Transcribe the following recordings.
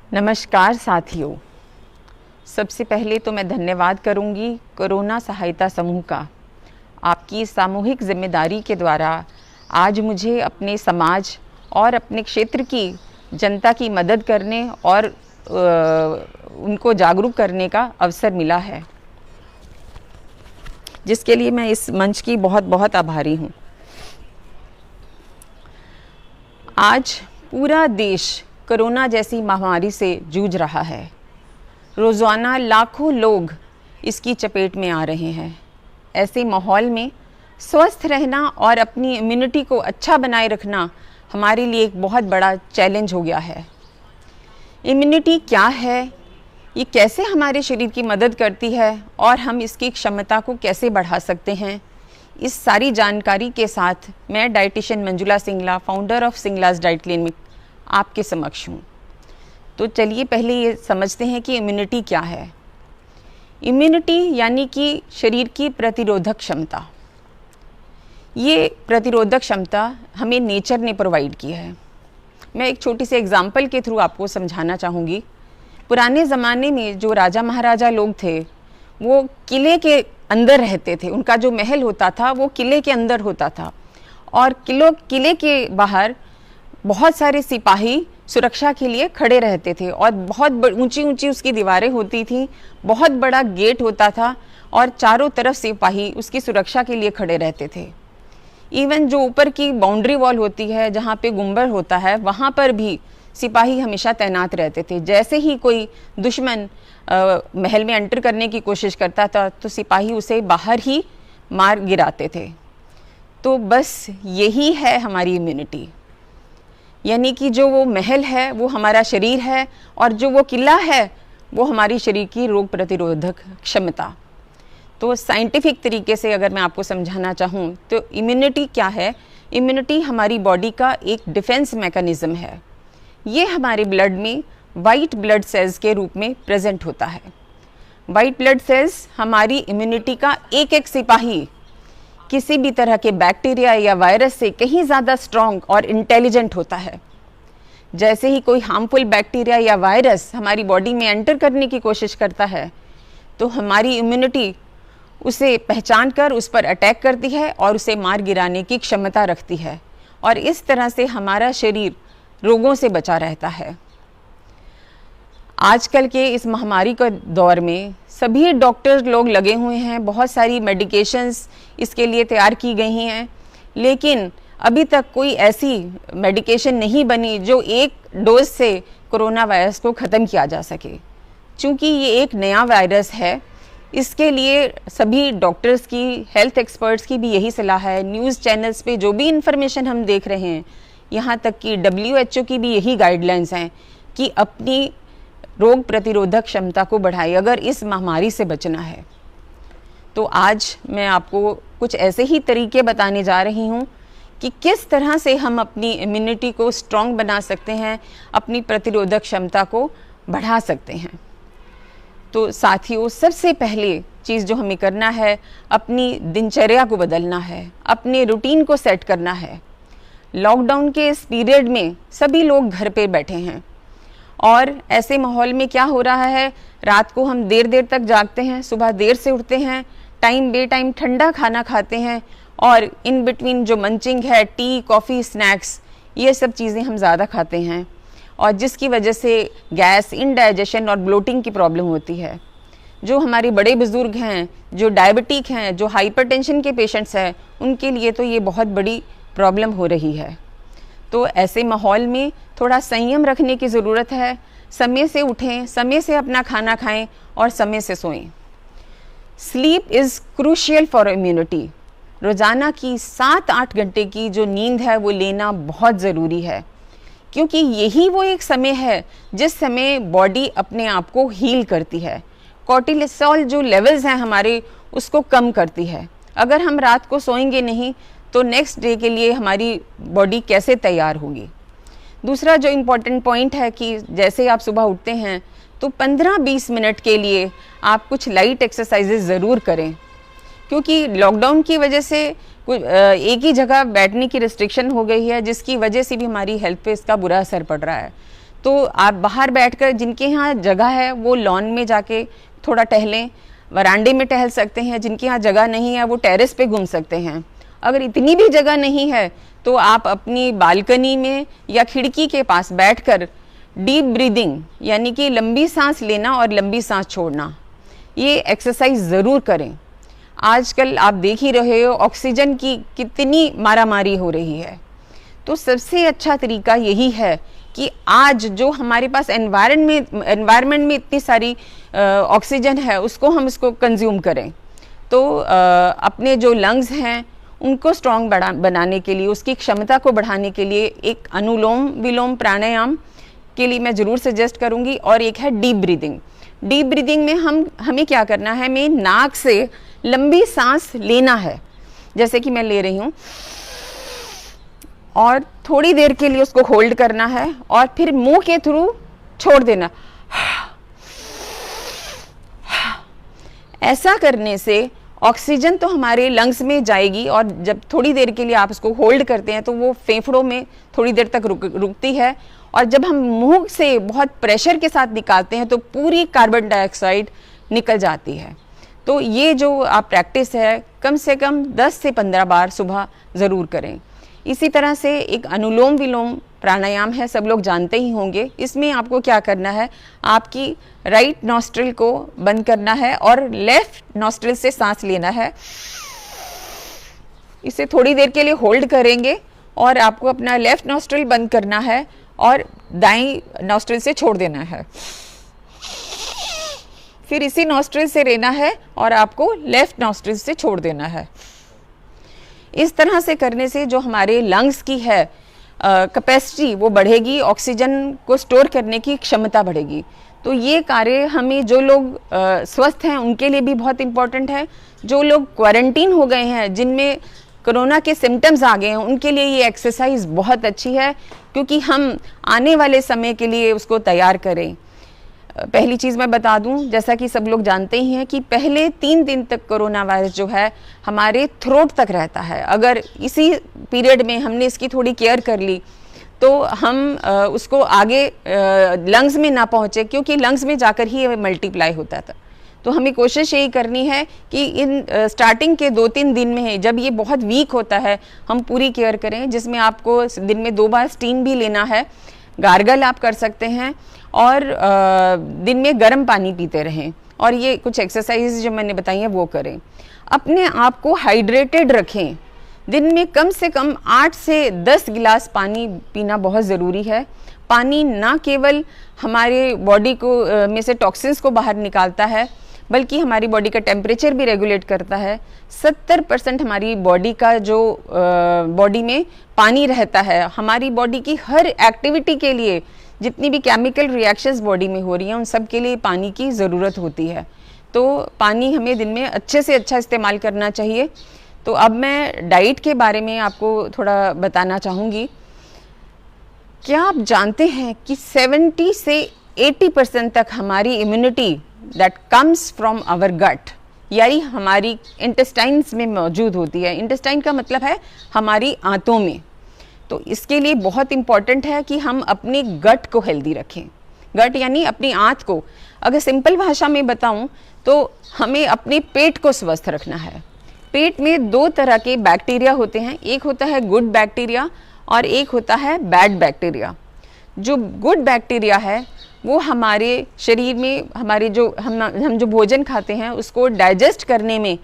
नमस्कार साथियों, सबसे पहले तो मैं धन्यवाद करूंगी कोरोना सहायता समूह का। आपकी सामूहिक जिम्मेदारी के द्वारा आज मुझे अपने समाज और अपने क्षेत्र की जनता की मदद करने और उनको जागरूक करने का अवसर मिला है, जिसके लिए मैं इस मंच की बहुत बहुत आभारी हूँ। आज पूरा देश कोरोना जैसी महामारी से जूझ रहा है। रोज़ाना लाखों लोग इसकी चपेट में आ रहे हैं। ऐसे माहौल में स्वस्थ रहना और अपनी इम्यूनिटी को अच्छा बनाए रखना हमारे लिए एक बहुत बड़ा चैलेंज हो गया है। इम्यूनिटी क्या है, ये कैसे हमारे शरीर की मदद करती है और हम इसकी क्षमता को कैसे बढ़ा सकते हैं, इस सारी जानकारी के साथ मैं dietitian Manjula Singla, founder of Singla's diet clinic, आपके समक्ष हूँ। तो चलिए पहले ये समझते हैं कि इम्यूनिटी क्या है। इम्यूनिटी यानी कि शरीर की प्रतिरोधक क्षमता। ये प्रतिरोधक क्षमता हमें नेचर ने प्रोवाइड की है। मैं एक छोटी सी एग्जांपल के थ्रू आपको समझाना चाहूँगी। पुराने ज़माने में जो राजा महाराजा लोग थे, वो किले के अंदर रहते थे। उनका जो महल होता था वो किले के अंदर होता था और किले के बाहर बहुत सारे सिपाही सुरक्षा के लिए खड़े रहते थे और बहुत ऊंची ऊंची उसकी दीवारें होती थी, बहुत बड़ा गेट होता था और चारों तरफ सिपाही उसकी सुरक्षा के लिए खड़े रहते थे। इवन जो ऊपर की बाउंड्री वॉल होती है, जहाँ पे गुंबद होता है, वहाँ पर भी सिपाही हमेशा तैनात रहते थे। जैसे ही कोई दुश्मन महल में एंटर करने की कोशिश करता था तो सिपाही उसे बाहर ही मार गिराते थे। तो बस यही है हमारी इम्यूनिटी, यानी कि जो वो महल है वो हमारा शरीर है और जो वो किला है वो हमारी शरीर की रोग प्रतिरोधक क्षमता। तो साइंटिफिक तरीके से अगर मैं आपको समझाना चाहूँ तो इम्यूनिटी क्या है। इम्यूनिटी हमारी बॉडी का एक डिफेंस मैकेनिज्म है। ये हमारे ब्लड में वाइट ब्लड सेल्स के रूप में प्रेजेंट होता है। वाइट ब्लड सेल्स हमारी इम्यूनिटी का एक एक सिपाही किसी भी तरह के बैक्टीरिया या वायरस से कहीं ज़्यादा स्ट्रॉन्ग और इंटेलिजेंट होता है। जैसे ही कोई हार्मफुल बैक्टीरिया या वायरस हमारी बॉडी में एंटर करने की कोशिश करता है तो हमारी इम्यूनिटी उसे पहचान कर उस पर अटैक करती है और उसे मार गिराने की क्षमता रखती है और इस तरह से हमारा शरीर रोगों से बचा रहता है। आजकल के इस महामारी के दौर में सभी डॉक्टर्स लोग लगे हुए हैं, बहुत सारी मेडिकेशंस इसके लिए तैयार की गई हैं, लेकिन अभी तक कोई ऐसी मेडिकेशन नहीं बनी जो एक डोज से कोरोना वायरस को ख़त्म किया जा सके। चूँकि ये एक नया वायरस है, इसके लिए सभी डॉक्टर्स की, हेल्थ एक्सपर्ट्स की भी यही सलाह है। न्यूज़ चैनल्स पे जो भी इंफॉर्मेशन हम देख रहे हैं, यहाँ तक कि WHO की भी यही गाइडलाइंस हैं कि अपनी रोग प्रतिरोधक क्षमता को बढ़ाए अगर इस महामारी से बचना है। तो आज मैं आपको कुछ ऐसे ही तरीके बताने जा रही हूँ कि किस तरह से हम अपनी इम्यूनिटी को स्ट्रॉन्ग बना सकते हैं, अपनी प्रतिरोधक क्षमता को बढ़ा सकते हैं। तो साथियों, सबसे पहले चीज़ जो हमें करना है, अपनी दिनचर्या को बदलना है, अपने रूटीन को सेट करना है। लॉकडाउन के इस पीरियड में सभी लोग घर पे बैठे हैं और ऐसे माहौल में क्या हो रहा है, रात को हम देर देर तक जागते हैं, सुबह देर से उठते हैं, टाइम बे टाइम ठंडा खाना खाते हैं और इन बिटवीन जो मंचिंग है, टी, कॉफ़ी, स्नैक्स, ये सब चीज़ें हम ज़्यादा खाते हैं और जिसकी वजह से गैस, इनडाइजेशन और ब्लोटिंग की प्रॉब्लम होती है। जो हमारे बड़े बुज़ुर्ग हैं, जो डायबिटिक हैं, जो हाइपरटेंशन के पेशेंट्स हैं, उनके लिए तो ये बहुत बड़ी प्रॉब्लम हो रही है। तो ऐसे माहौल में थोड़ा संयम रखने की ज़रूरत है। समय से उठें, समय से अपना खाना खाएं और समय से सोएं। Sleep is crucial for immunity. रोज़ाना की 7-8 घंटे की जो नींद है वो लेना बहुत ज़रूरी है, क्योंकि यही वो एक समय है जिस समय बॉडी अपने आप को हील करती है। कॉर्टिसोल जो लेवल्स हैं हमारे, उसको कम करती है। अगर हम रात को सोएंगे नहीं तो नेक्स्ट डे के लिए हमारी बॉडी कैसे तैयार होगी। दूसरा जो इम्पोर्टेंट पॉइंट है कि जैसे आप सुबह उठते हैं तो 15-20 मिनट के लिए आप कुछ लाइट एक्सरसाइजेज ज़रूर करें, क्योंकि लॉकडाउन की वजह से एक ही जगह बैठने की रिस्ट्रिक्शन हो गई है, जिसकी वजह से भी हमारी हेल्थ पे इसका बुरा असर पड़ रहा है। तो आप बाहर बैठकर, जिनके यहाँ जगह है वो लॉन में जाके थोड़ा टहलें, वरांडे में टहल सकते हैं। जिनके यहाँ जगह नहीं है वो टेरेस पे घूम सकते हैं। अगर इतनी भी जगह नहीं है तो आप अपनी बालकनी में या खिड़की के पास बैठकर डीप ब्रीदिंग यानी कि लंबी सांस लेना और लंबी सांस छोड़ना, ये एक्सरसाइज ज़रूर करें। आजकल आप देख ही रहे हो ऑक्सीजन की कितनी मारामारी हो रही है। तो सबसे अच्छा तरीका यही है कि आज जो हमारे पास एनवायरनमेंट में इतनी सारी ऑक्सीजन है उसको हम इसको कंज्यूम करें। तो अपने जो लंग्स हैं उनको स्ट्रॉन्ग बनाने के लिए, उसकी क्षमता को बढ़ाने के लिए एक अनुलोम विलोम प्राणायाम के लिए मैं ज़रूर सजेस्ट करूँगी, और एक है डीप ब्रीदिंग। डीप ब्रीदिंग में हमें क्या करना है, हमें नाक से लंबी सांस लेना है, जैसे कि मैं ले रही हूँ, और थोड़ी देर के लिए उसको होल्ड करना है और फिर मुंह के थ्रू छोड़ देना। ऐसा करने से ऑक्सीजन तो हमारे लंग्स में जाएगी, और जब थोड़ी देर के लिए आप उसको होल्ड करते हैं तो वो फेफड़ों में थोड़ी देर तक रुकती है, और जब हम मुंह से बहुत प्रेशर के साथ निकालते हैं तो पूरी कार्बन डाइऑक्साइड निकल जाती है। तो ये जो आप प्रैक्टिस है कम से कम 10 से 15 बार सुबह ज़रूर करें। इसी तरह से एक अनुलोम विलोम प्राणायाम है, सब लोग जानते ही होंगे। इसमें आपको क्या करना है, आपकी राइट नॉस्ट्रिल को बंद करना है और लेफ्ट नॉस्ट्रिल से सांस लेना है। इसे थोड़ी देर के लिए होल्ड करेंगे और आपको अपना लेफ्ट नॉस्ट्रिल बंद करना है और दाईं नॉस्ट्रिल से छोड़ देना है। फिर इसी नॉस्ट्रिल से लेना है और आपको लेफ्ट नॉस्ट्रिल से छोड़ देना है। इस तरह से करने से जो हमारे लंग्स की है कैपेसिटी वो बढ़ेगी, ऑक्सीजन को स्टोर करने की क्षमता बढ़ेगी। तो ये कार्य हमें, जो लोग स्वस्थ हैं उनके लिए भी बहुत इम्पोर्टेंट है। जो लोग क्वारंटीन हो गए हैं, जिनमें कोरोना के सिम्टम्स आ गए हैं, उनके लिए ये एक्सरसाइज बहुत अच्छी है, क्योंकि हम आने वाले समय के लिए उसको तैयार करें। पहली चीज़ मैं बता दूं, जैसा कि सब लोग जानते ही हैं कि पहले 3 दिन तक कोरोना वायरस जो है हमारे थ्रोट तक रहता है। अगर इसी पीरियड में हमने इसकी थोड़ी केयर कर ली तो हम उसको आगे लंग्स में ना पहुँचे, क्योंकि लंग्स में जाकर ही ये मल्टीप्लाई होता था। तो हमें कोशिश यही करनी है कि इन स्टार्टिंग के 2-3 दिन में, जब ये बहुत वीक होता है, हम पूरी केयर करें, जिसमें आपको दिन में 2 बार स्टीम भी लेना है, गार्गल आप कर सकते हैं, और दिन में गर्म पानी पीते रहें, और ये कुछ एक्सरसाइज जो मैंने बताई हैं वो करें। अपने आप को हाइड्रेटेड रखें। दिन में कम से कम 8 से 10 गिलास पानी पीना बहुत ज़रूरी है। पानी ना केवल हमारे बॉडी को में से टॉक्सिन्स को बाहर निकालता है, बल्कि हमारी बॉडी का टेम्परेचर भी रेगुलेट करता है। 70% हमारी बॉडी का जो बॉडी में पानी रहता है, हमारी बॉडी की हर एक्टिविटी के लिए, जितनी भी केमिकल रिएक्शंस बॉडी में हो रही हैं, उन सब के लिए पानी की ज़रूरत होती है। तो पानी हमें दिन में अच्छे से अच्छा इस्तेमाल करना चाहिए। तो अब मैं डाइट के बारे में आपको थोड़ा बताना चाहूँगी। क्या आप जानते हैं कि 70 से 80% तक हमारी immunity that comes from our gut, यानी हमारी इंटेस्टाइन्स में मौजूद होती है। इंटेस्टाइन का मतलब है हमारी आंतों में। तो इसके लिए बहुत इम्पॉर्टेंट है कि हम अपने गट को हेल्दी रखें। गट यानी अपनी आंत को। अगर सिंपल भाषा में बताऊं तो हमें अपने पेट को स्वस्थ रखना है। पेट में 2 तरह के बैक्टीरिया होते हैं, एक होता है गुड बैक्टीरिया और एक होता है बैड बैक्टीरिया। जो गुड बैक्टीरिया है वो हमारे शरीर में, हमारे जो हम जो भोजन खाते हैं उसको डाइजेस्ट करने में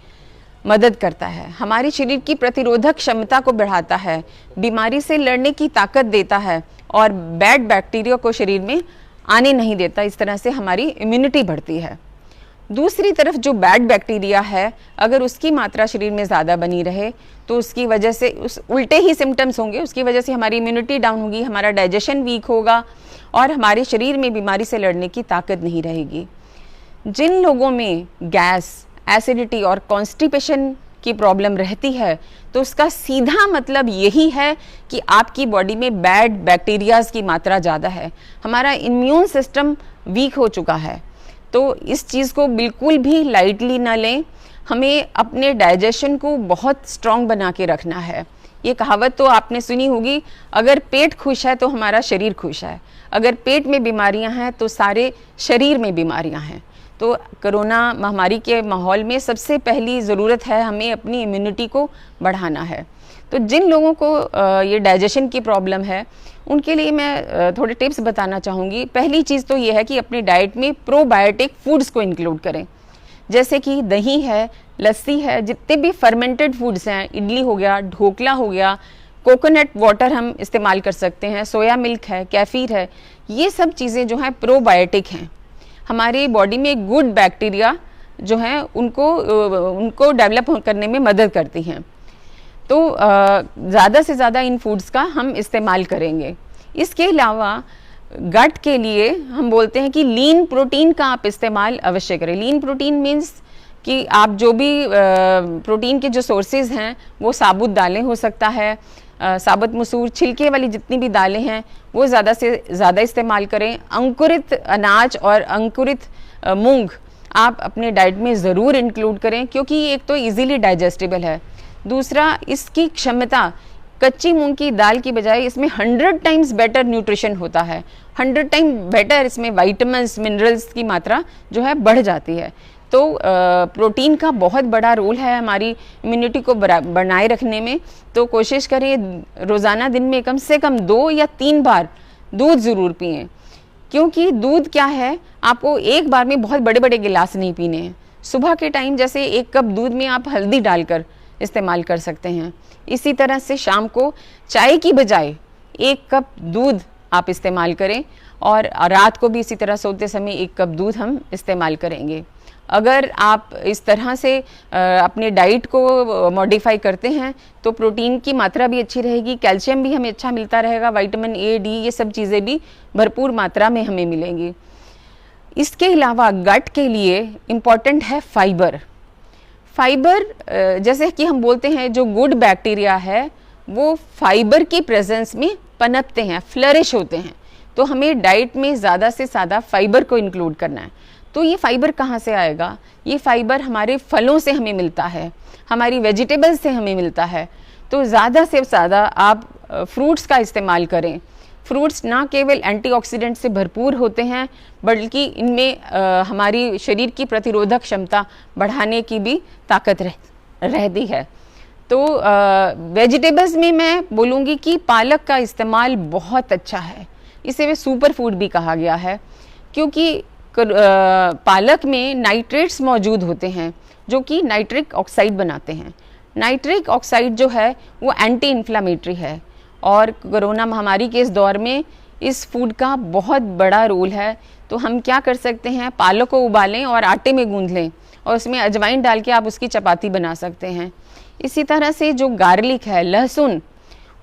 मदद करता है, हमारे शरीर की प्रतिरोधक क्षमता को बढ़ाता है, बीमारी से लड़ने की ताकत देता है, और बैड बैक्टीरिया को शरीर में आने नहीं देता। इस तरह से हमारी इम्यूनिटी बढ़ती है। दूसरी तरफ जो बैड बैक्टीरिया है, अगर उसकी मात्रा शरीर में ज़्यादा बनी रहे तो उसकी वजह से उस उल्टे ही सिम्टम्स होंगे। उसकी वजह से हमारी इम्यूनिटी डाउन होगी, हमारा डाइजेशन वीक होगा और हमारे शरीर में बीमारी से लड़ने की ताकत नहीं रहेगी। जिन लोगों में गैस, एसिडिटी और कॉन्स्टिपेशन की प्रॉब्लम रहती है, तो उसका सीधा मतलब यही है कि आपकी बॉडी में बैड बैक्टीरियाज की मात्रा ज़्यादा है, हमारा इम्यून सिस्टम वीक हो चुका है। तो इस चीज़ को बिल्कुल भी लाइटली ना लें। हमें अपने डाइजेशन को बहुत स्ट्रॉन्ग बना के रखना है। ये कहावत तो आपने सुनी होगी, अगर पेट खुश है तो हमारा शरीर खुश है। अगर पेट में बीमारियां हैं तो सारे शरीर में बीमारियां हैं। तो कोरोना महामारी के माहौल में सबसे पहली ज़रूरत है हमें अपनी इम्यूनिटी को बढ़ाना है। तो जिन लोगों को ये डाइजेशन की प्रॉब्लम है उनके लिए मैं थोड़े टिप्स बताना चाहूँगी। पहली चीज़ तो ये है कि अपनी डाइट में प्रोबायोटिक फूड्स को इंक्लूड करें, जैसे कि दही है, लस्सी है, जितने भी फर्मेंटेड फूड्स हैं, इडली हो गया, ढोकला हो गया, कोकोनट वाटर हम इस्तेमाल कर सकते हैं, सोया मिल्क है, कैफीर है, ये सब चीज़ें जो हैं प्रोबायोटिक हैं। हमारे बॉडी में गुड बैक्टीरिया जो हैं उनको डेवलप करने में मदद करती हैं। तो ज़्यादा से ज़्यादा इन फूड्स का हम इस्तेमाल करेंगे। इसके अलावा गट के लिए हम बोलते हैं कि लीन प्रोटीन का आप इस्तेमाल अवश्य करें। लीन प्रोटीन मीन्स कि आप जो भी प्रोटीन के जो सोर्सेज हैं वो साबुत दालें हो सकता है, साबुत मसूर, छिलके वाली जितनी भी दालें हैं वो ज़्यादा से ज़्यादा इस्तेमाल करें। अंकुरित अनाज और अंकुरित मूंग आप अपने डाइट में ज़रूर इंक्लूड करें, क्योंकि एक तो इजीली डाइजेस्टेबल है, दूसरा इसकी क्षमता कच्ची मूंग की दाल की बजाय इसमें 100 टाइम्स बेटर न्यूट्रिशन होता है, 100 टाइम बेटर इसमें विटामिन्स मिनरल्स की मात्रा जो है बढ़ जाती है। तो प्रोटीन का बहुत बड़ा रोल है हमारी इम्यूनिटी को बनाए रखने में। तो कोशिश करें रोज़ाना दिन में कम से कम 2 या 3 बार दूध ज़रूर पिएं, क्योंकि दूध क्या है, आपको एक बार में बहुत बड़े बड़े गिलास नहीं पीने हैं। सुबह के टाइम जैसे 1 कप दूध में आप हल्दी डालकर इस्तेमाल कर सकते हैं, इसी तरह से शाम को चाय की बजाय 1 कप दूध आप इस्तेमाल करें, और रात को भी इसी तरह सोते समय 1 कप दूध हम इस्तेमाल करेंगे। अगर आप इस तरह से अपने डाइट को मॉडिफाई करते हैं तो प्रोटीन की मात्रा भी अच्छी रहेगी, कैल्शियम भी हमें अच्छा मिलता रहेगा, विटामिन ए, डी, ये सब चीज़ें भी भरपूर मात्रा में हमें मिलेंगी। इसके अलावा गट के लिए इम्पॉर्टेंट है फाइबर। फाइबर जैसे कि हम बोलते हैं जो गुड बैक्टीरिया है वो फाइबर की प्रेजेंस में पनपते हैं, फ्लरिश होते हैं। तो हमें डाइट में ज़्यादा से ज़्यादा फाइबर को इंक्लूड करना है। तो ये फाइबर कहाँ से आएगा? ये फाइबर हमारे फलों से हमें मिलता है, हमारी वेजिटेबल्स से हमें मिलता है। तो ज़्यादा से ज़्यादा आप फ्रूट्स का इस्तेमाल करें। फ्रूट्स ना केवल एंटीऑक्सीडेंट से भरपूर होते हैं, बल्कि इनमें हमारी शरीर की प्रतिरोधक क्षमता बढ़ाने की भी ताकत रहती है। तो वेजिटेबल्स में मैं बोलूँगी कि पालक का इस्तेमाल बहुत अच्छा है, इसे वे सुपर फूड भी कहा गया है, क्योंकि पालक में नाइट्रेट्स मौजूद होते हैं जो कि नाइट्रिक ऑक्साइड बनाते हैं। नाइट्रिक ऑक्साइड जो है वो एंटी इन्फ्लामेटरी है, और कोरोना महामारी के इस दौर में इस फूड का बहुत बड़ा रोल है। तो हम क्या कर सकते हैं, पालक को उबालें और आटे में गूंथ लें और उसमें अजवाइन डाल के आप उसकी चपाती बना सकते हैं। इसी तरह से जो गार्लिक है, लहसुन,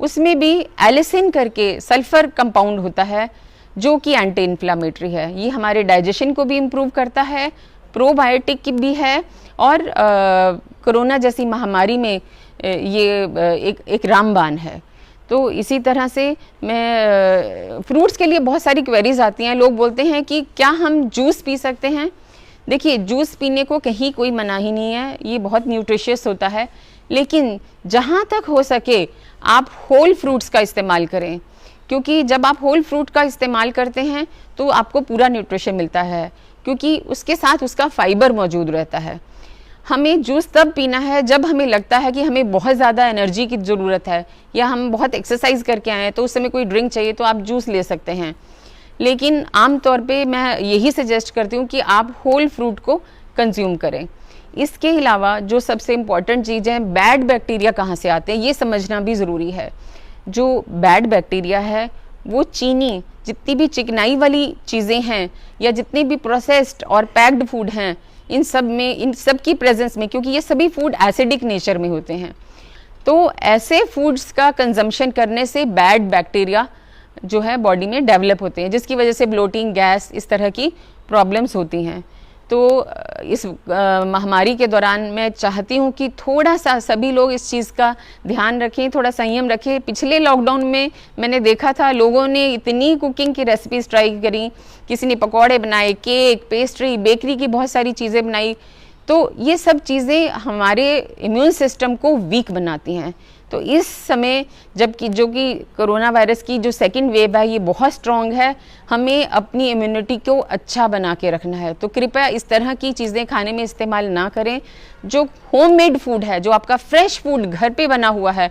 उसमें भी एलिसिन करके सल्फर कंपाउंड होता है जो कि एंटी इन्फ्लामेटरी है। ये हमारे डाइजेशन को भी इम्प्रूव करता है, प्रोबायोटिक भी है, और कोरोना जैसी महामारी में ये एक रामबाण है। तो इसी तरह से मैं फ्रूट्स के लिए बहुत सारी क्वेरीज आती हैं। लोग बोलते हैं कि क्या हम जूस पी सकते हैं? देखिए, जूस पीने को कहीं कोई मनाही नहीं है, ये बहुत न्यूट्रिशियस होता है, लेकिन जहाँ तक हो सके आप होल फ्रूट्स का इस्तेमाल करें, क्योंकि जब आप होल फ्रूट का इस्तेमाल करते हैं तो आपको पूरा न्यूट्रिशन मिलता है, क्योंकि उसके साथ उसका फाइबर मौजूद रहता है। हमें जूस तब पीना है जब हमें लगता है कि हमें बहुत ज़्यादा एनर्जी की ज़रूरत है, या हम बहुत एक्सरसाइज करके आए हैं तो उस समय कोई ड्रिंक चाहिए तो आप जूस ले सकते हैं। लेकिन आम तौर पे मैं यही सजेस्ट करती हूँ कि आप होल फ्रूट को कंज्यूम करें। इसके अलावा जो सबसे इम्पॉर्टेंट चीज़ है, बैड बैक्टीरिया कहाँ से आते हैं ये समझना भी ज़रूरी है। जो बैड बैक्टीरिया है वो चीनी, जितनी भी चिकनाई वाली चीज़ें हैं, या जितने भी प्रोसेस्ड और पैक्ड फूड हैं, इन सब की प्रेजेंस में, क्योंकि ये सभी फूड एसिडिक नेचर में होते हैं, तो ऐसे फूड्स का कंजम्पशन करने से बैड बैक्टीरिया जो है बॉडी में डेवलप होते हैं, जिसकी वजह से ब्लोटिंग, गैस, इस तरह की प्रॉब्लम्स होती हैं। तो इस महामारी के दौरान मैं चाहती हूँ कि थोड़ा सा सभी लोग इस चीज़ का ध्यान रखें, थोड़ा संयम रखें। पिछले लॉकडाउन में मैंने देखा था लोगों ने इतनी कुकिंग की रेसिपीज़ ट्राई करी, किसी ने पकौड़े बनाए, केक, पेस्ट्री, बेकरी की बहुत सारी चीज़ें बनाई। तो ये सब चीज़ें हमारे इम्यून सिस्टम को वीक बनाती हैं। तो इस समय जबकि जो कि कोरोना वायरस की जो सेकंड वेव है ये बहुत स्ट्रॉन्ग है, हमें अपनी इम्यूनिटी को अच्छा बना के रखना है। तो कृपया इस तरह की चीज़ें खाने में इस्तेमाल ना करें। जो होममेड फूड है, जो आपका फ्रेश फूड घर पे बना हुआ है,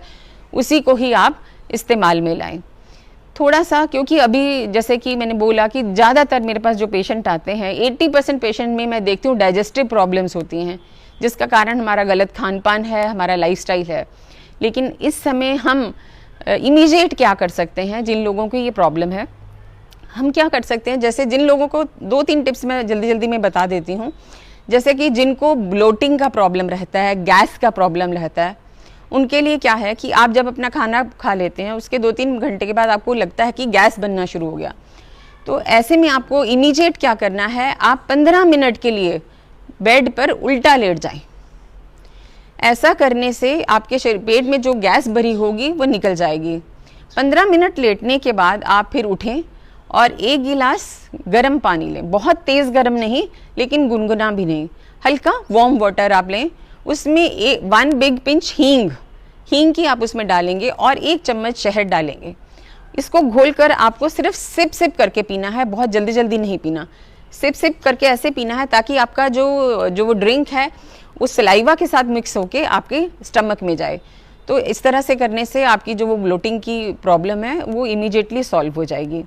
उसी को ही आप इस्तेमाल में लाएं। थोड़ा सा, क्योंकि अभी जैसे कि मैंने बोला कि ज़्यादातर मेरे पास जो पेशेंट आते हैं 80% पेशेंट में मैं देखती हूँ डाइजेस्टिव प्रॉब्लम्स होती हैं, जिसका कारण हमारा गलत खान पान है, हमारा लाइफस्टाइल है। लेकिन इस समय हम इमीडिएट क्या कर सकते हैं, जिन लोगों को ये प्रॉब्लम है हम क्या कर सकते हैं, जैसे जिन लोगों को 2-3 टिप्स मैं जल्दी में बता देती हूँ। जैसे कि जिनको ब्लोटिंग का प्रॉब्लम रहता है, गैस का प्रॉब्लम रहता है, उनके लिए क्या है कि आप जब अपना खाना खा लेते हैं उसके 2-3 घंटे के बाद आपको लगता है कि गैस बनना शुरू हो गया, तो ऐसे में आपको इमीडिएट क्या करना है, आप 15 मिनट के लिए बेड पर उल्टा लेट जाएं। ऐसा करने से आपके पेट में जो गैस भरी होगी वो निकल जाएगी। 15 मिनट लेटने के बाद आप फिर उठें और 1 गिलास गर्म पानी लें, बहुत तेज़ गर्म नहीं लेकिन गुनगुना भी नहीं, हल्का वार्म वाटर आप लें। उसमें 1 बिग पिंच हींग की आप उसमें डालेंगे और 1 चम्मच शहद डालेंगे। इसको घोलकर आपको सिर्फ सिप करके पीना है, बहुत जल्दी नहीं पीना, सिप करके ऐसे पीना है ताकि आपका जो वो ड्रिंक है उस सलाइवा के साथ मिक्स होके आपके स्टमक में जाए। तो इस तरह से करने से आपकी जो वो ब्लोटिंग की प्रॉब्लम है वो इमीडिएटली सॉल्व हो जाएगी।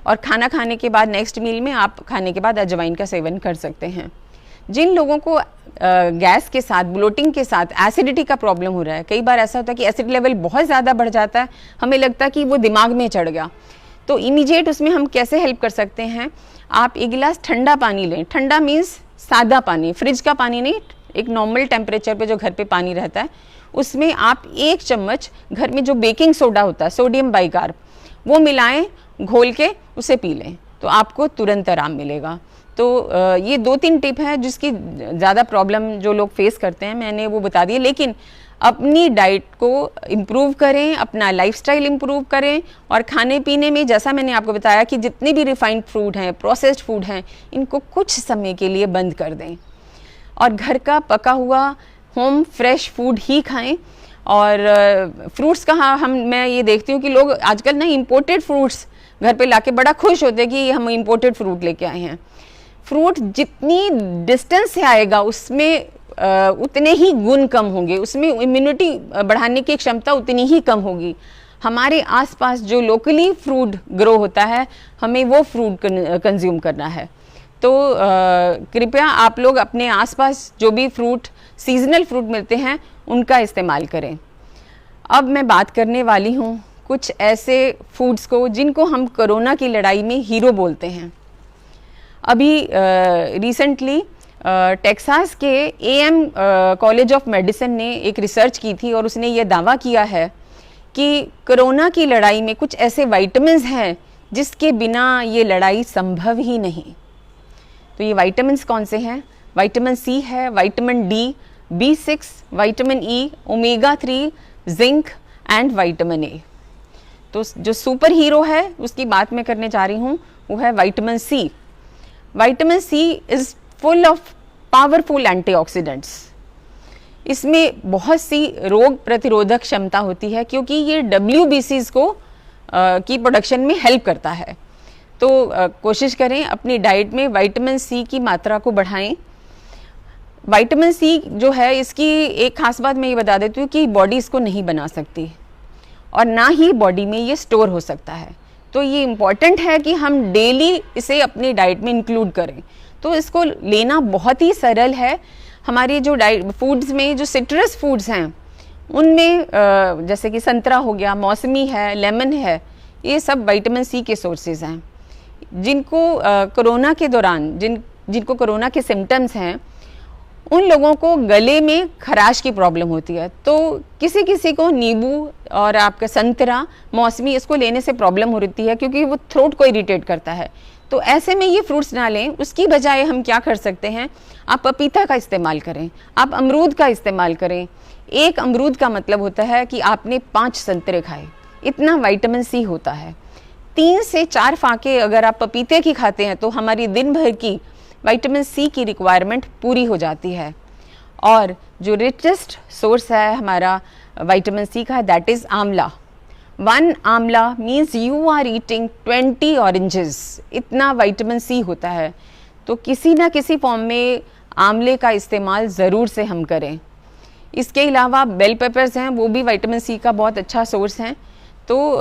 और खाना खाने के बाद, नेक्स्ट मील में आप खाने के बाद अजवाइन का सेवन कर सकते हैं। जिन लोगों को गैस के साथ, ब्लोटिंग के साथ एसिडिटी का प्रॉब्लम हो रहा है, कई बार ऐसा होता है कि एसिड लेवल बहुत ज़्यादा बढ़ जाता है, हमें लगता है कि वो दिमाग में चढ़ गया, तो इमीडिएट उसमें हम कैसे हेल्प कर सकते हैं, आप 1 गिलास ठंडा पानी लें। ठंडा मीन्स सादा पानी, फ्रिज का पानी नहीं, एक नॉर्मल टेम्परेचर पे जो घर पे पानी रहता है उसमें आप 1 चम्मच घर में जो बेकिंग सोडा होता है, सोडियम बाइकार्ब, वो मिलाएं, घोल के उसे पी लें, तो आपको तुरंत आराम मिलेगा। तो ये 2-3 टिप हैं जिसकी ज़्यादा प्रॉब्लम जो लोग फेस करते हैं मैंने वो बता दी। लेकिन अपनी डाइट को इम्प्रूव करें, अपना लाइफस्टाइल इम्प्रूव करें, और खाने पीने में जैसा मैंने आपको बताया कि जितने भी रिफाइंड फूड हैं, प्रोसेस्ड फूड हैं, इनको कुछ समय के लिए बंद कर दें और घर का पका हुआ होम फ्रेश फूड ही खाएं। और फ्रूट्स का मैं ये देखती हूँ कि लोग आजकल ना इम्पोर्टेड फ्रूट्स घर पे लाके बड़ा खुश होते हैं कि हम इम्पोर्टेड फ्रूट लेके आए हैं। फ्रूट जितनी डिस्टेंस से आएगा उसमें उतने ही गुण कम होंगे, उसमें इम्यूनिटी बढ़ाने की क्षमता उतनी ही कम होगी। हमारे आसपास जो लोकली फ्रूट ग्रो होता है हमें वो फ्रूट कंज्यूम करना है। तो कृपया आप लोग अपने आसपास जो भी फ्रूट, सीजनल फ्रूट मिलते हैं उनका इस्तेमाल करें। अब मैं बात करने वाली हूँ कुछ ऐसे फूड्स को जिनको हम कोरोना की लड़ाई में हीरो बोलते हैं। अभी रिसेंटली टेक्सास के AM कॉलेज ऑफ मेडिसिन ने एक रिसर्च की थी और उसने ये दावा किया है कि कोरोना की लड़ाई में कुछ ऐसे विटामिन्स हैं जिसके बिना ये लड़ाई संभव ही नहीं। तो ये विटामिन्स कौन से हैं? विटामिन C है, vitamin D, B6, vitamin E, omega 3, zinc and vitamin A। तो जो सुपर हीरो है उसकी बात मैं करने जा रही हूँ वो है vitamin C। Vitamin C is full of powerful antioxidants. इसमें बहुत सी रोग प्रतिरोधक क्षमता होती है क्योंकि ये WBCs को की प्रोडक्शन में हेल्प करता है। तो कोशिश करें अपनी डाइट में विटामिन C की मात्रा को बढ़ाएं। विटामिन C जो है इसकी एक खास बात मैं ये बता देती हूँ कि बॉडी इसको नहीं बना सकती और ना ही बॉडी में ये स्टोर हो सकता है। तो ये इम्पॉर्टेंट है कि हम डेली इसे अपनी डाइट में इंक्लूड करें। तो इसको लेना बहुत ही सरल है। हमारी जो डाइट फूड्स में जो सिट्रस फूड्स हैं उनमें जैसे कि संतरा हो गया, मौसमी है, लेमन है, ये सब विटामिन C के सोर्सेज हैं। जिनको कोरोना के दौरान जिनको कोरोना के सिम्टम्स हैं उन लोगों को गले में खराश की प्रॉब्लम होती है, तो किसी किसी को नींबू और आपका संतरा, मौसमी इसको लेने से प्रॉब्लम हो रही है क्योंकि वो थ्रोट को इरिटेट करता है। तो ऐसे में ये फ्रूट्स ना लें, उसकी बजाय हम क्या कर सकते हैं, आप पपीता का इस्तेमाल करें, आप अमरूद का इस्तेमाल करें। 1 अमरूद का मतलब होता है कि आपने 5 संतरे खाए, इतना विटामिन C होता है। 3 से 4 फाके अगर आप पपीते की खाते हैं तो हमारी दिन भर की विटामिन C की रिक्वायरमेंट पूरी हो जाती है। और जो रिचेस्ट सोर्स है हमारा विटामिन सी का है, that is amla. 1 amla means you are eating 20 oranges, इतना विटामिन सी होता है। तो किसी ना किसी फॉर्म में आंवले का इस्तेमाल ज़रूर से हम करें। इसके अलावा बेल पेपर्स हैं, वो भी विटामिन सी का बहुत अच्छा सोर्स हैं। तो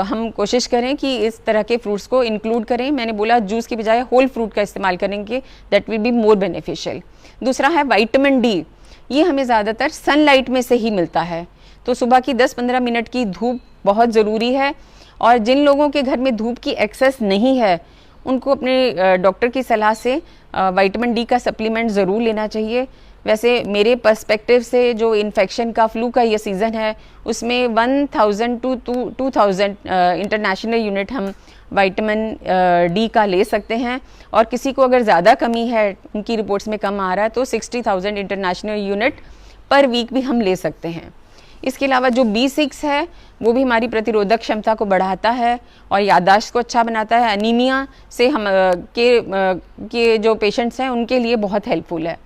हम कोशिश करें कि इस तरह के फ्रूट्स को इंक्लूड करें। मैंने बोला जूस की बजाय होल फ्रूट का इस्तेमाल करेंगे, that will be more beneficial. दूसरा है विटामिन डी, ये हमें ज़्यादातर सनलाइट में से ही मिलता है। तो सुबह की 10-15 मिनट की धूप बहुत ज़रूरी है, और जिन लोगों के घर में धूप की एक्सेस नहीं है उनको अपने डॉक्टर की सलाह से विटामिन डी का सप्लीमेंट ज़रूर लेना चाहिए। वैसे मेरे पर्सपेक्टिव से जो इन्फेक्शन का, फ्लू का ये सीज़न है, उसमें 1000 to 2000 इंटरनेशनल यूनिट हम विटामिन डी का ले सकते हैं। और किसी को अगर ज़्यादा कमी है, उनकी रिपोर्ट्स में कम आ रहा है, तो 60,000 इंटरनेशनल यूनिट पर वीक भी हम ले सकते हैं। इसके अलावा जो B6 है वो भी हमारी प्रतिरोधक क्षमता को बढ़ाता है और याददाश्त को अच्छा बनाता है। अनीमिया से हम के जो पेशेंट्स हैं उनके लिए बहुत हेल्पफुल है।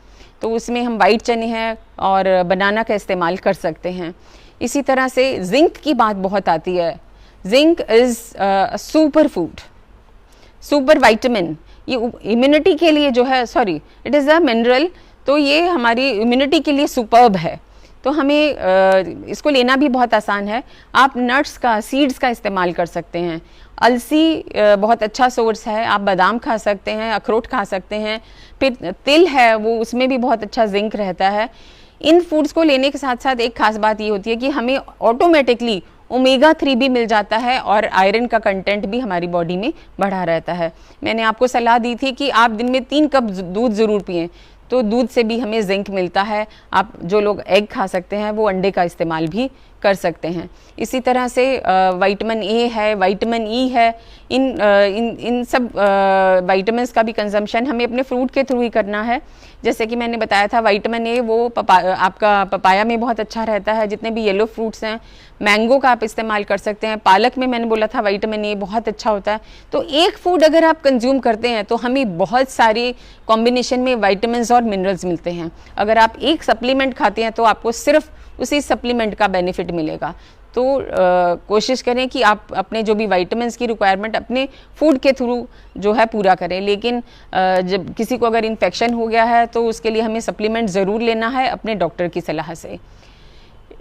तो उसमें हम वाइट चने हैं और बनाना का इस्तेमाल कर सकते हैं। इसी तरह से जिंक की बात बहुत आती है। Zinc is super food, super vitamin. ये इम्यूनिटी के लिए जो है, sorry, it is a mineral, तो ये हमारी इम्यूनिटी के लिए सुपर्ब है। तो हमें इसको लेना भी बहुत आसान है। आप नट्स का, सीड्स का इस्तेमाल कर सकते हैं। अलसी बहुत अच्छा सोर्स है, आप बादाम खा सकते हैं, अखरोट खा सकते हैं। फिर तिल है, वो उसमें भी बहुत अच्छा जिंक रहता है। इन फूड्स को लेने के साथ साथ एक खास बात ये होती है कि हमें ऑटोमेटिकली ओमेगा 3 भी मिल जाता है और आयरन का कंटेंट भी हमारी बॉडी में बढ़ा रहता है। मैंने आपको सलाह दी थी कि आप दिन में 3 कप दूध ज़रूर पिएं, तो दूध से भी हमें जिंक मिलता है। आप जो लोग एग खा सकते हैं वो अंडे का इस्तेमाल भी कर सकते हैं। इसी तरह से विटामिन ए है, विटामिन ई है। इन सब विटामिन्स का भी कंजम्पशन हमें अपने फ्रूट के थ्रू ही करना है। जैसे कि मैंने बताया था, विटामिन ए वो आपका पपाया में बहुत अच्छा रहता है। जितने भी येलो फ्रूट्स हैं, मैंगो का आप इस्तेमाल कर सकते हैं। पालक में मैंने बोला था विटामिन ए बहुत अच्छा होता है। तो एक फूड अगर आप कंज्यूम करते हैं तो हमें बहुत सारी कॉम्बिनेशन में विटामिन्स और मिनरल्स मिलते हैं। अगर आप एक सप्लीमेंट खाते हैं तो आपको सिर्फ उसी सप्लीमेंट का बेनिफिट मिलेगा। तो कोशिश करें कि आप अपने जो भी विटामिन्स की रिक्वायरमेंट अपने फूड के थ्रू जो है पूरा करें। लेकिन जब किसी को अगर इन्फेक्शन हो गया है तो उसके लिए हमें सप्लीमेंट ज़रूर लेना है अपने डॉक्टर की सलाह से।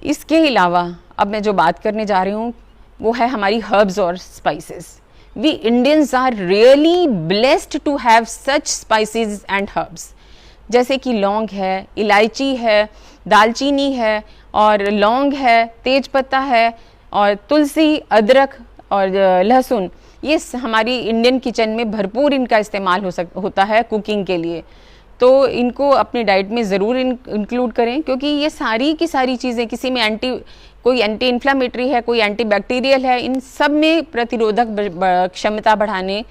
इसके अलावा अब मैं जो बात करने जा रही हूँ वो है हमारी हर्ब्स और spices. We Indians are really blessed to have such spices and herbs, जैसे कि लौंग है, इलायची है, दालचीनी है और लौंग है, तेज पत्ता है और तुलसी, अदरक और लहसुन। ये हमारी इंडियन किचन में भरपूर इनका इस्तेमाल होता है कुकिंग के लिए। तो इनको अपनी डाइट में ज़रूर इंक्लूड करें, क्योंकि ये सारी की सारी चीज़ें, किसी में कोई एंटी इन्फ्लामेटरी है, कोई एंटी बैक्टीरियल है, इन सब में प्रतिरोधक क्षमता बढ़ाने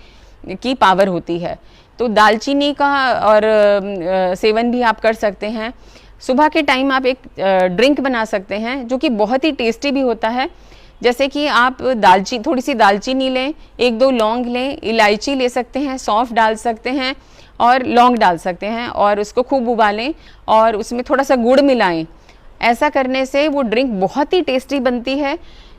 की पावर होती है। तो दालचीनी का और सेवन भी आप कर सकते हैं। सुबह के टाइम आप एक ड्रिंक बना सकते हैं जो कि बहुत ही टेस्टी भी होता है। जैसे कि आप थोड़ी सी दालचीनी लें, 1-2 लौंग लें, इलायची ले सकते हैं, सौंफ डाल सकते हैं और लौंग डाल सकते हैं और उसको खूब उबालें और उसमें थोड़ा सा गुड़ मिलाएं। ऐसा करने से वो ड्रिंक बहुत ही टेस्टी बनती है।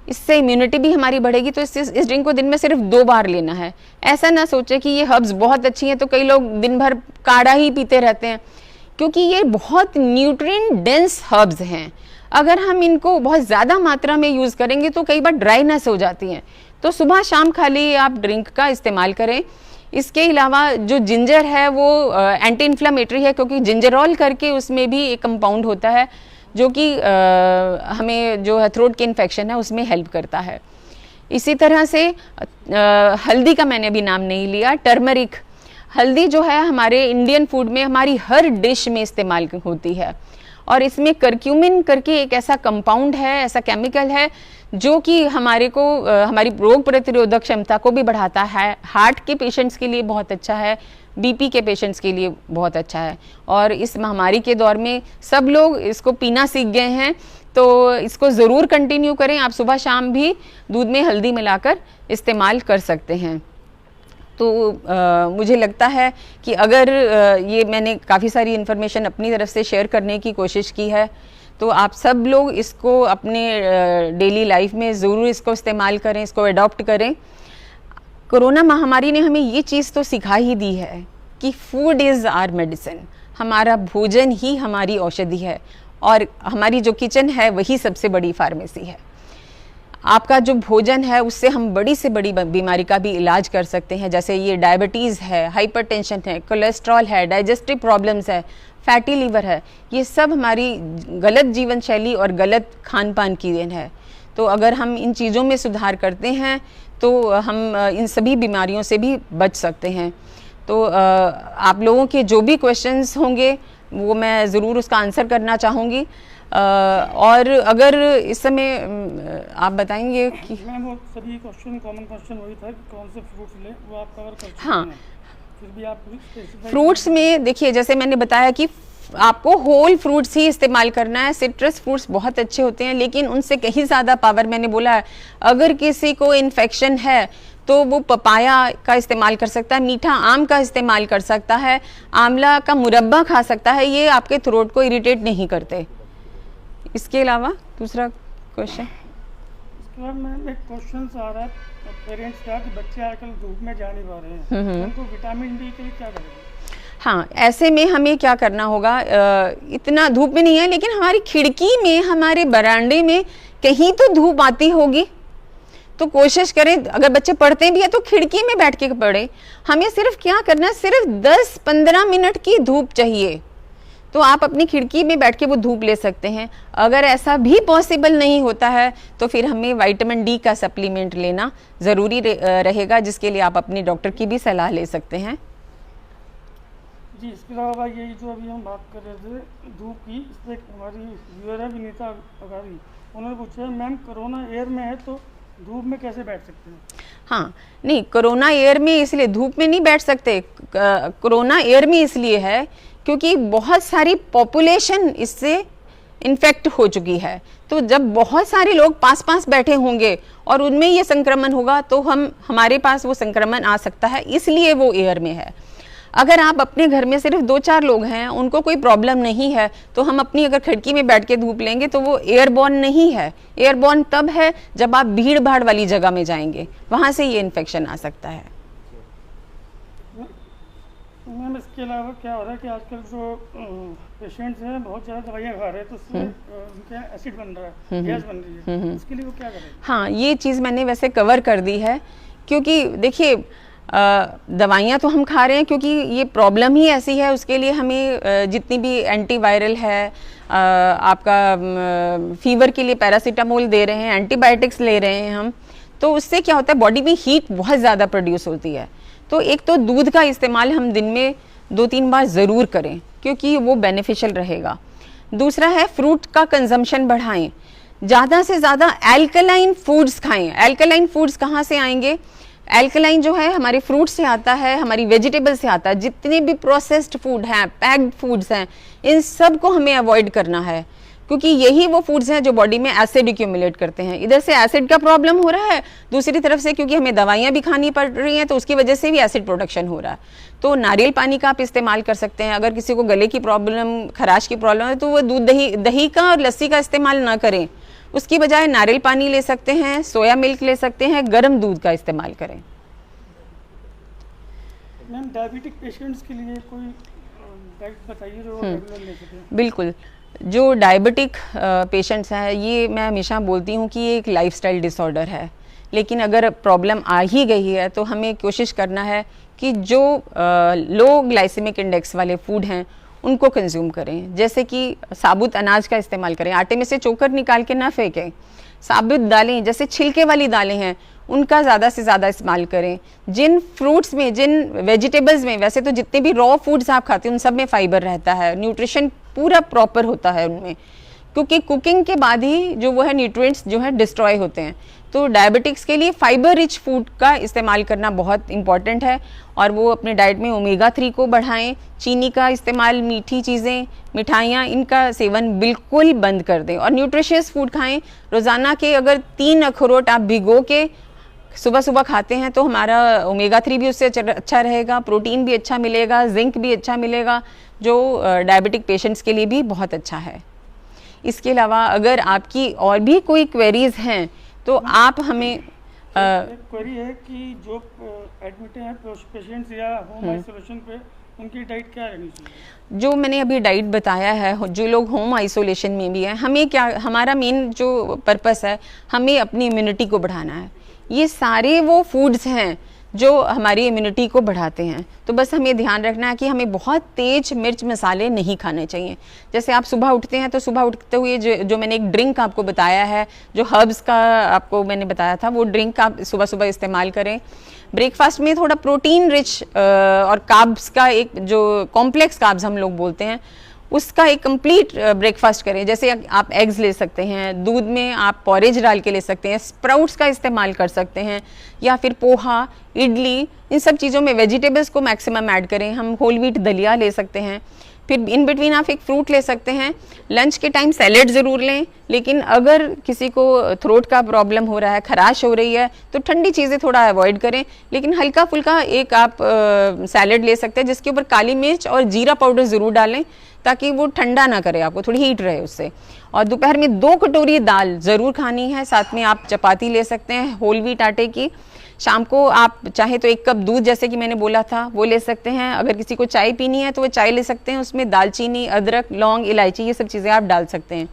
इससे इम्यूनिटी भी हमारी बढ़ेगी। तो इस ड्रिंक को दिन में सिर्फ 2 बार लेना है। ऐसा ना सोचे कि ये हर्ब्स बहुत अच्छी हैं तो कई लोग दिन भर काढ़ा ही पीते रहते हैं, क्योंकि ये बहुत न्यूट्रिएंट डेंस हर्ब्स हैं। अगर हम इनको बहुत ज़्यादा मात्रा में यूज़ करेंगे तो कई बार ड्राइनेस हो जाती हैं। तो सुबह शाम खाली आप ड्रिंक का इस्तेमाल करें। इसके अलावा जो जिंजर है वो एंटी इन्फ्लामेटरी है, क्योंकि जिंजरॉल करके उसमें भी एक कंपाउंड होता है जो कि हमें जो है थ्रोट के इन्फेक्शन है उसमें हेल्प करता है। इसी तरह से हल्दी का मैंने अभी नाम नहीं लिया, टर्मरिक। हल्दी जो है हमारे इंडियन फूड में हमारी हर डिश में इस्तेमाल होती है और इसमें करक्यूमिन करके एक ऐसा कंपाउंड है, ऐसा केमिकल है जो कि हमारे को हमारी रोग प्रतिरोधक क्षमता को भी बढ़ाता है। हार्ट के पेशेंट्स के लिए बहुत अच्छा है, बीपी के पेशेंट्स के लिए बहुत अच्छा है। और इस महामारी के दौर में सब लोग इसको पीना सीख गए हैं, तो इसको ज़रूर कंटिन्यू करें। आप सुबह शाम भी दूध में हल्दी मिलाकर इस्तेमाल कर सकते हैं। तो मुझे लगता है कि अगर ये मैंने काफ़ी सारी इन्फॉर्मेशन अपनी तरफ से शेयर करने की कोशिश की है, तो आप सब लोग इसको अपने डेली लाइफ में ज़रूर इसको इस्तेमाल करें, इसको अडॉप्ट करें। कोरोना महामारी ने हमें ये चीज़ तो सिखा ही दी है कि फूड इज़ आवर मेडिसिन, हमारा भोजन ही हमारी औषधि है और हमारी जो किचन है वही सबसे बड़ी फार्मेसी है। आपका जो भोजन है उससे हम बड़ी से बड़ी बीमारी का भी इलाज कर सकते हैं, जैसे ये डायबिटीज़ है, हाइपरटेंशन है, कोलेस्ट्रॉल है, डाइजेस्टिव प्रॉब्लम्स है, फैटी लीवर है, ये सब हमारी गलत जीवन शैली और गलत खान पान की देन है। तो अगर हम इन चीज़ों में सुधार करते हैं तो हम इन सभी बीमारियों से भी बच सकते हैं। तो आप लोगों के जो भी क्वेश्चंस होंगे वो मैं ज़रूर उसका आंसर करना चाहूँगी। और अगर इस समय आप बताएंगे कि मैम वो सभी क्वेश्चन कॉमन क्वेश्चन वही था कि कौन से फ्रूट्स लें, वो आप कवर कर चुके हाँ, हैं। फिर भी आप फ्रूट्स में देखिए, जैसे मैंने बताया कि आपको होल फ्रूट्स ही इस्तेमाल करना है। सिट्रस फ्रूट्स बहुत अच्छे होते हैं लेकिन उनसे कहीं ज़्यादा पावर, मैंने बोला है, अगर किसी को इन्फेक्शन है तो वो पपाया का इस्तेमाल कर सकता है, मीठा आम का इस्तेमाल कर सकता है, आंवला का मुरब्बा खा सकता है, ये आपके थ्रोट को इरिटेट नहीं करते। इसके अलावा दूसरा क्वेश्चन, इसके बाद मैम एक क्वेश्चन आ रहा है पेरेंट्स का कि बच्चे आजकल धूप में जा नहीं पा रहे हैं, तो उनको विटामिन डी के लिए क्या करेंगे? हाँ, ऐसे में हमें क्या करना होगा, इतना धूप में नहीं है लेकिन हमारी खिड़की में, हमारे बरामदे में कहीं तो धूप आती होगी, तो कोशिश करें, अगर बच्चे पढ़ते भी हैं तो खिड़की में बैठ के पढ़े। हमें सिर्फ क्या करना है, सिर्फ 10-15 मिनट की धूप चाहिए, तो आप अपनी खिड़की में बैठ के वो धूप ले सकते हैं। अगर ऐसा भी पॉसिबल नहीं होता है तो फिर हमें विटामिन डी का सप्लीमेंट लेना ज़रूरी रहेगा, जिसके लिए आप अपने डॉक्टर की भी सलाह ले सकते हैं। जी, इसके अलावा यही जो अभी हम बात कर रहे थे धूप की, इस पर हमारी व्यूअर है विनीता अगारी, उन्होंने पूछा मैम कोरोना एयर में है तो धूप में कैसे बैठ सकते हैं? हाँ, नहीं, कोरोना एयर में इसलिए धूप में नहीं बैठ सकते, कोरोना एयर में इसलिए है क्योंकि बहुत सारी पॉपुलेशन इससे इन्फेक्ट हो चुकी है। तो जब बहुत सारे लोग पास पास बैठे होंगे और उनमें ये संक्रमण होगा तो हमारे पास वो संक्रमण आ सकता है, इसलिए वो एयर में है। अगर आप अपने घर में सिर्फ 2-4 लोग हैं, उनको कोई प्रॉब्लम नहीं है, तो हम अपनी अगर खिड़की में बैठ के धूप लेंगे तो वो एयरबॉर्न नहीं है। एयरबॉर्न तब है जब आप भीड़ भाड़ वाली जगह में जाएंगे, वहाँ से ये इन्फेक्शन आ सकता है। मैम इसके अलावा क्या हो रहा है कि आजकल जो पेशेंट्स हैं बहुत ज़्यादा दवाइयाँ खा रहे हैं तो उससे उनका एसिड बन रहा है, गैस बन रही है, इसके लिए वो क्या करें? हाँ, ये चीज़ मैंने वैसे कवर कर दी है, क्योंकि देखिए दवाइयाँ तो हम खा रहे हैं क्योंकि ये प्रॉब्लम ही ऐसी है, उसके लिए हमें जितनी भी एंटीवायरल है, आपका फीवर के लिए पैरासीटामोल दे रहे हैं, एंटीबायोटिक्स ले रहे हैं हम, तो उससे क्या होता है, बॉडी में हीट बहुत ज़्यादा प्रोड्यूस होती है। तो एक तो दूध का इस्तेमाल हम दिन में 2-3 बार ज़रूर करें क्योंकि वो बेनिफिशियल रहेगा। दूसरा है फ्रूट का कंजम्पशन बढ़ाएं, ज़्यादा से ज़्यादा एल्कलाइन फूड्स खाएं। एल्कलाइन फूड्स कहाँ से आएंगे? एल्कलाइन जो है हमारे फ्रूट से आता है, हमारी वेजिटेबल से आता है। जितने भी प्रोसेस्ड फूड हैं, पैक्ड फूड्स हैं, इन सब को हमें अवॉइड करना है क्योंकि यही वो फूड्स हैं जो बॉडी में एसिड एक्यूमुलेट करते हैं। इधर से एसिड का प्रॉब्लम हो रहा है, दूसरी तरफ से क्योंकि हमें दवाइयाँ भी खानी पड़ रही हैं तो उसकी वजह से भी एसिड प्रोडक्शन हो रहा है। तो नारियल पानी का आप इस्तेमाल कर सकते हैं। अगर किसी को गले की प्रॉब्लम, खराश की प्रॉब्लम है तो वो दूध दही का और लस्सी का इस्तेमाल ना करें, उसकी बजाय नारियल पानी ले सकते हैं, सोया मिल्क ले सकते हैं, गर्म दूध का इस्तेमाल करें। मैम डायबिटिक पेशेंट्स के लिए कोई डाइट बताइए जो रेगुलर ले सकें। बिल्कुल, जो डायबिटिक पेशेंट्स हैं, ये मैं हमेशा बोलती हूँ कि ये एक लाइफस्टाइल डिसऑर्डर है, लेकिन अगर प्रॉब्लम आ ही गई है तो हमें कोशिश करना है कि जो लो ग्लाइसेमिक इंडेक्स वाले फूड हैं उनको कंज्यूम करें। जैसे कि साबुत अनाज का इस्तेमाल करें, आटे में से चोकर निकाल के ना फेंकें। साबुत दालें, जैसे छिलके वाली दालें हैं, उनका ज़्यादा से ज़्यादा इस्तेमाल करें। जिन फ्रूट्स में, जिन वेजिटेबल्स में, वैसे तो जितने भी रॉ फूड्स आप खाते हैं उन सब में फाइबर रहता है, न्यूट्रिशन पूरा प्रॉपर होता है उनमें, क्योंकि कुकिंग के बाद ही जो वो है न्यूट्रिएंट्स जो है डिस्ट्रॉय होते हैं। तो डायबिटिक्स के लिए फाइबर रिच फूड का इस्तेमाल करना बहुत इंपॉर्टेंट है और वो अपने डाइट में ओमेगा 3 को बढ़ाएं। चीनी का इस्तेमाल, मीठी चीज़ें, मिठाइयाँ, इनका सेवन बिल्कुल बंद कर दें और न्यूट्रिशियस फूड खाएं। रोज़ाना के अगर 3 अखरोट आप भिगो के सुबह सुबह खाते हैं तो हमारा ओमेगा 3 भी उससे अच्छा रहेगा, प्रोटीन भी अच्छा मिलेगा, जिंक भी अच्छा मिलेगा, जो डायबिटिक पेशेंट्स के लिए भी बहुत अच्छा है। इसके अलावा अगर आपकी और भी कोई क्वेरीज हैं तो आप हमें एक क्वेरी है कि जो एडमिट हैं पेशेंट्स या होम आइसोलेशन पे उनकी डाइट क्या रहनी चाहिए? जो मैंने अभी डाइट बताया है, जो लोग होम आइसोलेशन में भी हैं, हमें क्या, हमारा मेन जो पर्पस है, हमें अपनी इम्यूनिटी को बढ़ाना है। ये सारे वो फूड्स हैं जो हमारी इम्यूनिटी को बढ़ाते हैं। तो बस हमें ध्यान रखना है कि हमें बहुत तेज मिर्च मसाले नहीं खाने चाहिए। जैसे आप सुबह उठते हैं तो सुबह उठते हुए जो मैंने एक ड्रिंक आपको बताया है, जो हर्ब्स का आपको मैंने बताया था, वो ड्रिंक आप सुबह सुबह इस्तेमाल करें। ब्रेकफास्ट में थोड़ा प्रोटीन रिच और कार्ब्स का एक जो कॉम्प्लेक्स कार्ब्स हम लोग बोलते हैं, उसका एक कंप्लीट ब्रेकफास्ट करें। जैसे आप एग्स ले सकते हैं, दूध में आप पॉरेज डाल के ले सकते हैं, स्प्राउट्स का इस्तेमाल कर सकते हैं, या फिर पोहा, इडली, इन सब चीज़ों में वेजिटेबल्स को मैक्सिमम ऐड करें। हम होल व्हीट दलिया ले सकते हैं। फिर इन बिटवीन आप एक फ्रूट ले सकते हैं। लंच के टाइम सैलेड ज़रूर लें, लेकिन अगर किसी को थ्रोट का प्रॉब्लम हो रहा है, खराश हो रही है, तो ठंडी चीज़ें थोड़ा अवॉइड करें। लेकिन हल्का फुल्का एक आप सैलेड ले सकते हैं जिसके ऊपर काली मिर्च और जीरा पाउडर ज़रूर डालें, ताकि वो ठंडा ना करे, आपको थोड़ी हीट रहे उससे। और दोपहर में 2 कटोरी दाल ज़रूर खानी है। साथ में आप चपाती ले सकते हैं होल व्हीट आटे की। शाम को आप चाहे तो 1 कप दूध, जैसे कि मैंने बोला था, वो ले सकते हैं। अगर किसी को चाय पीनी है तो वो चाय ले सकते हैं, उसमें दालचीनी, अदरक, लौंग, इलायची, ये सब चीज़ें आप डाल सकते हैं।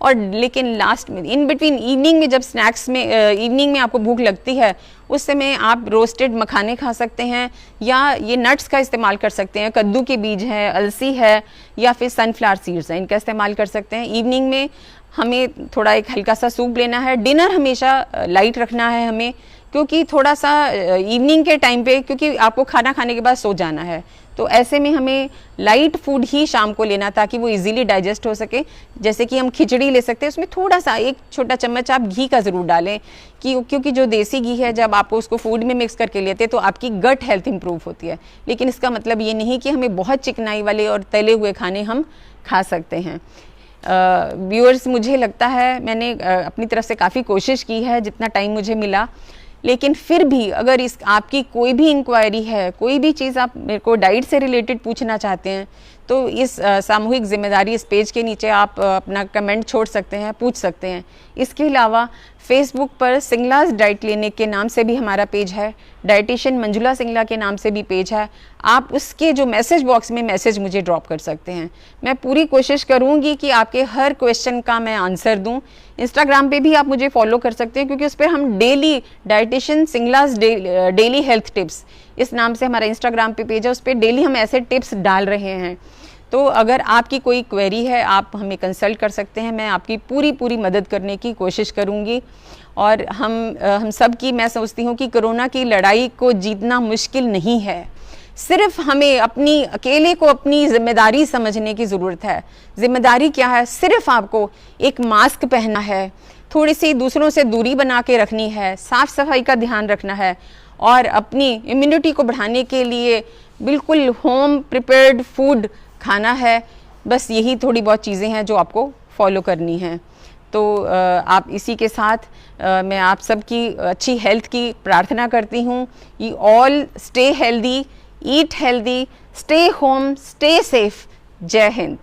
और लेकिन लास्ट में इन बिटवीन इवनिंग में, जब स्नैक्स में इवनिंग में आपको भूख लगती है, उस समय आप रोस्टेड मखाने खा सकते हैं, या ये नट्स का इस्तेमाल कर सकते हैं। कद्दू के बीज है, अलसी है, या फिर सनफ्लावर सीड्स हैं, इनका इस्तेमाल कर सकते हैं। इवनिंग में हमें थोड़ा एक हल्का सा सूप लेना है। डिनर हमेशा लाइट रखना है हमें, क्योंकि थोड़ा सा इवनिंग के टाइम पे, क्योंकि आपको खाना खाने के बाद सो जाना है, तो ऐसे में हमें लाइट फूड ही शाम को लेना, ताकि वो इजीली डाइजेस्ट हो सके। जैसे कि हम खिचड़ी ले सकते हैं, उसमें थोड़ा सा 1 छोटा चम्मच आप घी का ज़रूर डालें, क्योंकि जो देसी घी है, जब आप उसको फूड में मिक्स करके लेते हैं तो आपकी गट हेल्थ इंप्रूव होती है। लेकिन इसका मतलब ये नहीं कि हमें बहुत चिकनाई वाले और तले हुए खाने हम खा सकते हैं। व्यूअर्स, मुझे लगता है मैंने अपनी तरफ से काफ़ी कोशिश की है जितना टाइम मुझे मिला, लेकिन फिर भी अगर इस आपकी कोई भी इंक्वायरी है, कोई भी चीज़ आप मेरे को डाइट से रिलेटेड पूछना चाहते हैं, तो इस सामूहिक जिम्मेदारी इस पेज के नीचे आप अपना कमेंट छोड़ सकते हैं, पूछ सकते हैं। इसके अलावा फेसबुक पर सिंगलाज डाइट क्लिनिक के नाम से भी हमारा पेज है, डाइटिशियन मंजुला सिंगला के नाम से भी पेज है। आप उसके जो मैसेज बॉक्स में मैसेज मुझे ड्रॉप कर सकते हैं। मैं पूरी कोशिश करूंगी कि आपके हर क्वेश्चन का मैं आंसर दूं। इंस्टाग्राम पे भी आप मुझे फॉलो कर सकते हैं, क्योंकि उस पर हम daily dietitian Singla's daily health tips, इस नाम से हमारा इंस्टाग्राम पे पेज है, उस पर डेली हम ऐसे टिप्स डाल रहे हैं। तो अगर आपकी कोई क्वेरी है, आप हमें कंसल्ट कर सकते हैं। मैं आपकी पूरी मदद करने की कोशिश करूंगी। और हम सब की, मैं सोचती हूँ कि कोरोना की लड़ाई को जीतना मुश्किल नहीं है, सिर्फ हमें अकेले को अपनी जिम्मेदारी समझने की ज़रूरत है। जिम्मेदारी क्या है? सिर्फ आपको एक मास्क पहनना है, थोड़ी सी दूसरों से दूरी बना के रखनी है, साफ़ सफाई का ध्यान रखना है, और अपनी इम्यूनिटी को बढ़ाने के लिए बिल्कुल होम प्रिपेयर्ड फूड खाना है। बस यही थोड़ी बहुत चीज़ें हैं जो आपको फॉलो करनी हैं। तो आप इसी के साथ मैं आप सबकी अच्छी हेल्थ की प्रार्थना करती हूँ। You all stay healthy, eat healthy, stay home, stay safe. जय हिंद।